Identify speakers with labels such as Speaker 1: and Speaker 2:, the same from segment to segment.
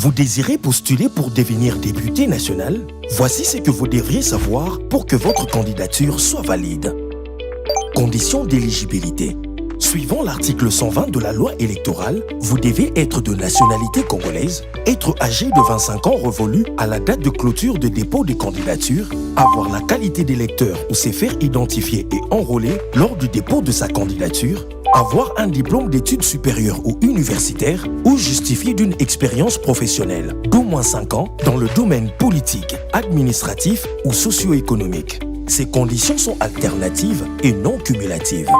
Speaker 1: Vous désirez postuler pour devenir député national? Voici ce que vous devriez savoir pour que votre candidature soit valide. Conditions d'éligibilité. Suivant l'article 120 de la loi électorale, vous devez être de nationalité congolaise, être âgé de 25 ans révolu à la date de clôture de dépôt des candidatures, avoir la qualité d'électeur ou se faire identifier et enrôler lors du dépôt de sa candidature, avoir un diplôme d'études supérieures ou universitaires ou justifier d'une expérience professionnelle d'au moins 5 ans dans le domaine politique, administratif ou socio-économique. Ces conditions sont alternatives et non cumulatives.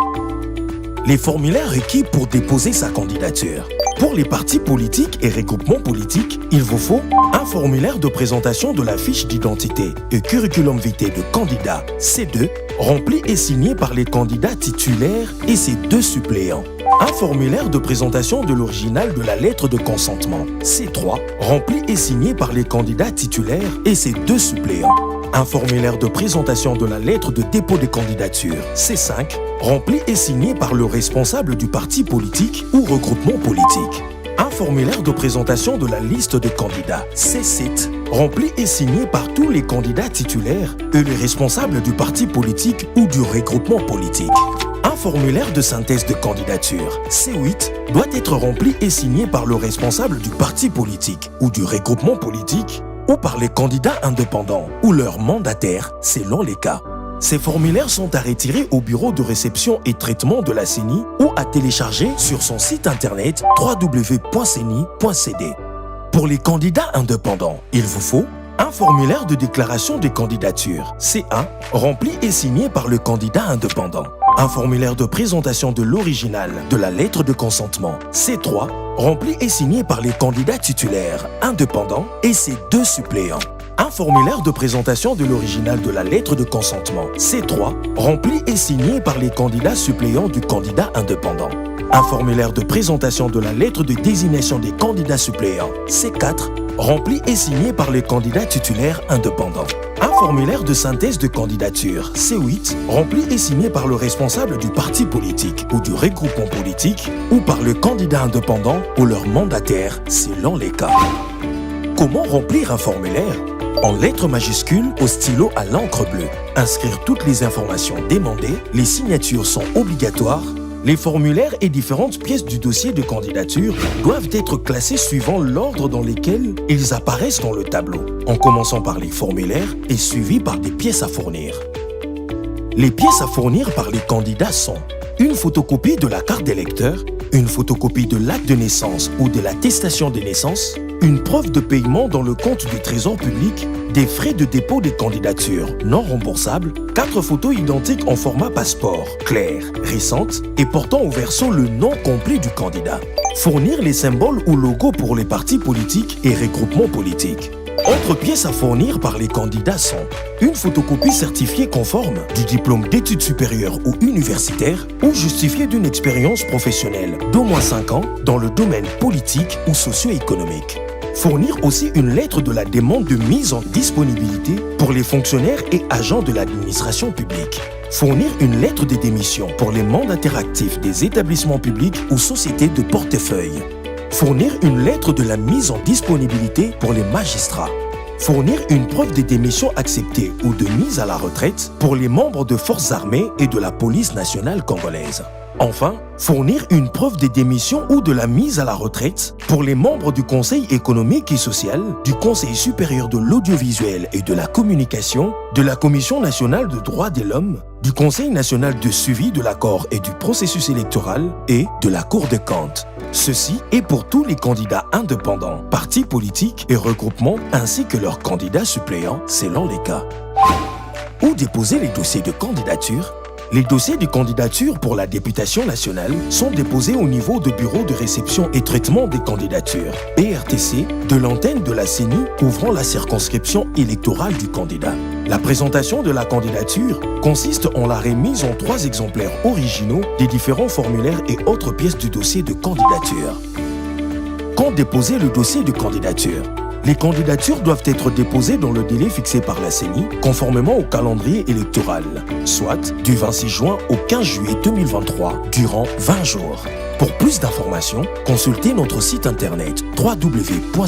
Speaker 1: Les formulaires requis pour déposer sa candidature. Pour les partis politiques et regroupements politiques, il vous faut un formulaire de présentation de la fiche d'identité et curriculum vitae de candidat C2, rempli et signé par les candidats titulaires et ses 2 suppléants. Un formulaire de présentation de l'original de la lettre de consentement C3, rempli et signé par les candidats titulaires et ses 2 suppléants. Un formulaire de présentation de la lettre de dépôt de candidature C5, rempli et signé par le responsable du parti politique ou regroupement politique. Un formulaire de présentation de la liste de candidats C7, rempli et signé par tous les candidats titulaires et les responsables du parti politique ou du regroupement politique. Un formulaire de synthèse de candidature C8 doit être rempli et signé par le responsable du parti politique ou du regroupement politique ou par les candidats indépendants ou leurs mandataires selon les cas. Ces formulaires sont à retirer au bureau de réception et traitement de la CENI ou à télécharger sur son site internet www.ceni.cd. Pour les candidats indépendants, il vous faut un formulaire de déclaration de candidature C1, rempli et signé par le candidat indépendant. Un formulaire de présentation de l'original de la lettre de consentement C3, rempli et signé par les candidats titulaires indépendants et ses 2 suppléants. Un formulaire de présentation de l'original de la lettre de consentement C3, rempli et signé par les candidats suppléants du candidat indépendant. Un formulaire de présentation de la lettre de désignation des candidats suppléants C4, rempli et signé par les candidats titulaires indépendants. Un formulaire de synthèse de candidature C8, rempli et signé par le responsable du parti politique ou du regroupement politique ou par le candidat indépendant ou leur mandataire selon les cas. Comment remplir un formulaire? En lettres majuscules au stylo à l'encre bleue. Inscrire toutes les informations demandées, les signatures sont obligatoires. Les formulaires et différentes pièces du dossier de candidature doivent être classées suivant l'ordre dans lequel ils apparaissent dans le tableau, en commençant par les formulaires et suivis par des pièces à fournir. Les pièces à fournir par les candidats sont une photocopie de la carte d'électeur, une photocopie de l'acte de naissance ou de l'attestation de naissance, une preuve de paiement dans le compte du Trésor public, des frais de dépôt des candidatures non remboursables, 4 photos identiques en format passeport, clair, récentes et portant au verso le nom complet du candidat. Fournir les symboles ou logos pour les partis politiques et regroupements politiques. Autres pièces à fournir par les candidats sont une photocopie certifiée conforme du diplôme d'études supérieures ou universitaires ou justifiée d'une expérience professionnelle d'au moins 5 ans dans le domaine politique ou socio-économique. Fournir aussi une lettre de la demande de mise en disponibilité pour les fonctionnaires et agents de l'administration publique. Fournir une lettre de démission pour les mandataires actifs des établissements publics ou sociétés de portefeuille. Fournir une lettre de la mise en disponibilité pour les magistrats. Fournir une preuve de démission acceptée ou de mise à la retraite pour les membres de forces armées et de la police nationale congolaise. Enfin, fournir une preuve de démission ou de la mise à la retraite pour les membres du Conseil économique et social, du Conseil supérieur de l'audiovisuel et de la communication, de la Commission nationale des droits de l'homme, du Conseil national de suivi de l'accord et du processus électoral et de la Cour des comptes. Ceci est pour tous les candidats indépendants, partis politiques et regroupements ainsi que leurs candidats suppléants selon les cas. Où déposer les dossiers de candidature? Les dossiers de candidature pour la députation nationale sont déposés au niveau de bureau de réception et traitement des candidatures, BRTC, de l'antenne de la CENI couvrant la circonscription électorale du candidat. La présentation de la candidature consiste en la remise en 3 exemplaires originaux des différents formulaires et autres pièces du dossier de candidature. Quand déposer le dossier de candidature? Les candidatures doivent être déposées dans le délai fixé par la CENI, conformément au calendrier électoral, soit du 26 juin au 15 juillet 2023, durant 20 jours. Pour plus d'informations, consultez notre site internet www.ceni.cd.